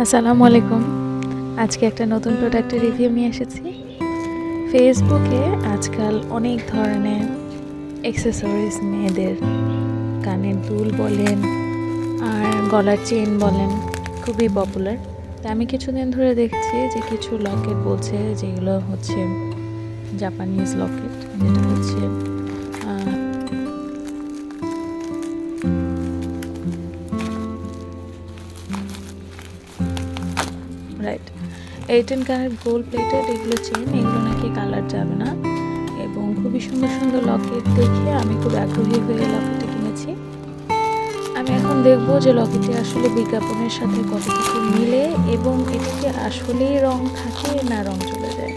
আসসালামু আলাইকুম। আজকে একটা নতুন প্রোডাক্টের রিভিউ নিয়ে এসেছি। ফেসবুকে আজকাল অনেক ধরনের অ্যাক্সেসরিজ মেয়েদের কানের দুল বলেন আর গলার চেন বলেন খুবই পপুলার। তো আমি কিছুদিন ধরে দেখছি যে কিছু লকেট বলছে যেগুলো হচ্ছে জাপানিজ লকেট, যেটা হচ্ছে রাইট 18 ক্যারেট গোল্ড প্লেটেড এগুলো চেন, এগুলো নাকি কালার যাবে না এবং খুবই সুন্দর সুন্দর লকেট দেখে আমি খুব আগ্রহী হয়ে লকেটটি কিনেছি। আমি এখন দেখব যে লকেটটি আসলে বিজ্ঞাপনের সাথে কতটুকু মিলে এবং এটাকে আসলেই রং থাকে না রং চলে যায়।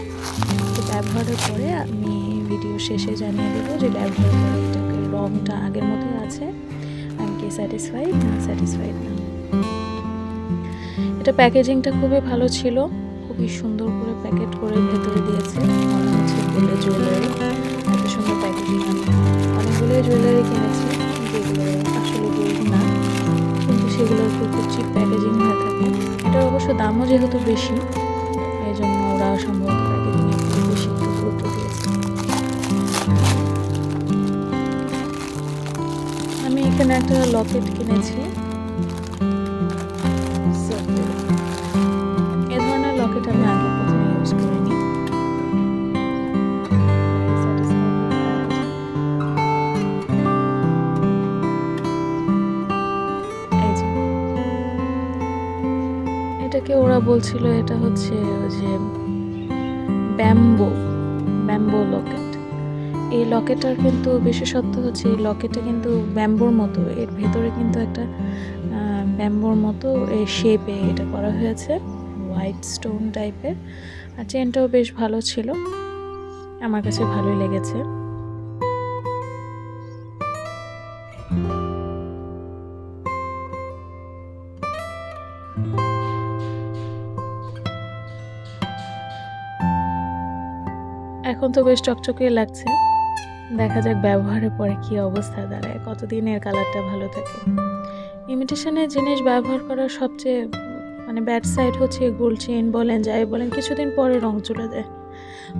তো ব্যবহারের পরে আমি ভিডিও শেষে জানিয়ে দেবো যে ব্যবহারের পরে এটাকে রংটা আগের মতোই আছে, আমি কি স্যাটিসফাইড না স্যাটিসফাইড না। এটা প্যাকেজিংটা খুবই ভালো ছিল, খুবই সুন্দর করে প্যাকেট করে ভেতরে দিয়েছে, মনে হচ্ছে গোল্ডের জুয়েলারি। এত সুন্দর প্যাকেজিং, আমি অনেকগুলো জুয়েলারি কিনেছি যেগুলো আসলে গোল্ড না, কিন্তু সেগুলোর খুব চিপ প্যাকেজিং হয়ে থাকে। এটার অবশ্য দামও যেহেতু বেশি, এই জন্য ওরা সম্ভবত প্যাকেজিংয়ে খুব বেশি একটু গুরুত্ব দিয়েছে। আমি এখানে একটা লকেট কিনেছি, লকেট আমি আগে কোথাও ইউজ করিনি। এটাকে ওরা বলছিল এটা হচ্ছে যে ব্যাম্বো লকেট। এই লকেটটার কিন্তু বিশেষত্ব হচ্ছে এই লকেটটা কিন্তু ব্যাম্বোর মতো, এর ভেতরে কিন্তু একটা ব্যাম্বোর মতো এই শেপে এটা করা হয়েছে, হোয়াইট স্টোন টাইপের। আর চেনটাও বেশ ভালো ছিল, আমার কাছে ভালোই লেগেছে। এখন তো বেশ চকচকে লাগছে, দেখা যাক ব্যবহারের পরে কি অবস্থা দাঁড়ায়, কতদিন এর কালারটা ভালো থাকে। ইমিটেশনের জিনিস ব্যবহার করার সবচেয়ে ব্যাড সাইড হচ্ছে গোল্ড চেন বলেন যাই বলেন কিছুদিন পরে রং চলে যায়,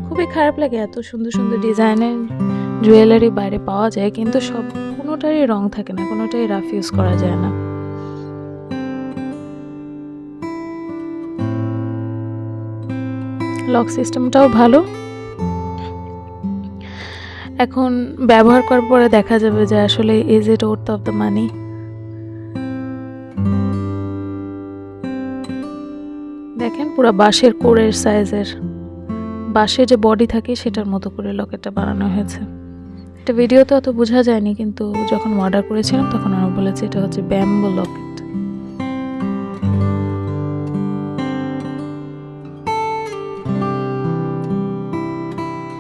খুবই খারাপ লাগে। এত সুন্দর সুন্দর ডিজাইনের জুয়েলারি বাইরে পাওয়া যায় কিন্তু কোনোটারই রং থাকে না, কোনোটাই রাফ ইউজ করা যায় না। লক সিস্টেমটাও ভালো। এখন ব্যবহার করার পরে দেখা যাবে যে আসলে is it worth of the money. দেখেন পুরো বাঁশের কোরের সাইজের, বাঁশের যে বডি থাকে সেটার মতো করে লকেটটা বানানো হয়েছে। এটা ভিডিওতে অত বোঝা যায়নি, কিন্তু যখন অর্ডার করেছিলাম তখন আমরা বলেছি এটা হচ্ছে bamboo Locket.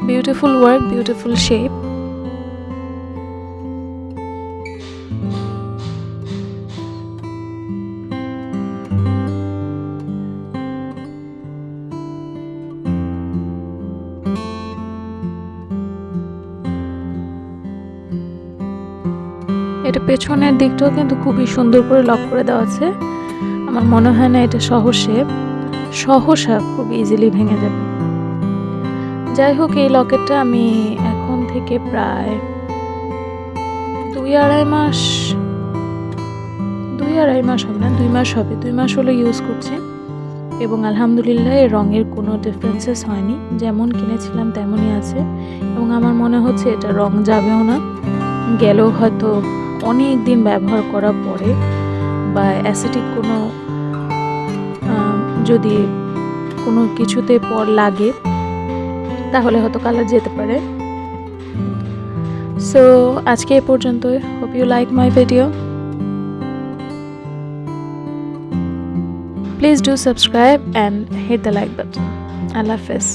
Beautiful work, beautiful shape. এটা পেছনের দিকটাও কিন্তু খুবই সুন্দর করে লক করে দেওয়া আছে, আমার মনে হয় না এটা সহসা খুব ইজিলি ভেঙে যাবে। যাই হোক, এই লকেটটা আমি এখন থেকে প্রায় 2-2.5 মাস হবে না, 2 মাস হবে, 2 মাস হলো ইউজ করছি এবং আলহামদুলিল্লাহ এর রঙের কোনো ডিফারেন্সেস হয়নি, যেমন কিনেছিলাম তেমনই আছে এবং আমার মনে হচ্ছে এটা রং যাবেও না, গেলেও হয়তো অনেক দিন ব্যবহার করার পরে বা অ্যাসিডিক কোনো যদি কোনো কিছুতে পর লাগে তাহলে হয়তো কালার যেতে পারে। সো আজকে এই পর্যন্তই। Hope you like my video. Please do subscribe and hit the like button. আল্লাহ হাফেজ।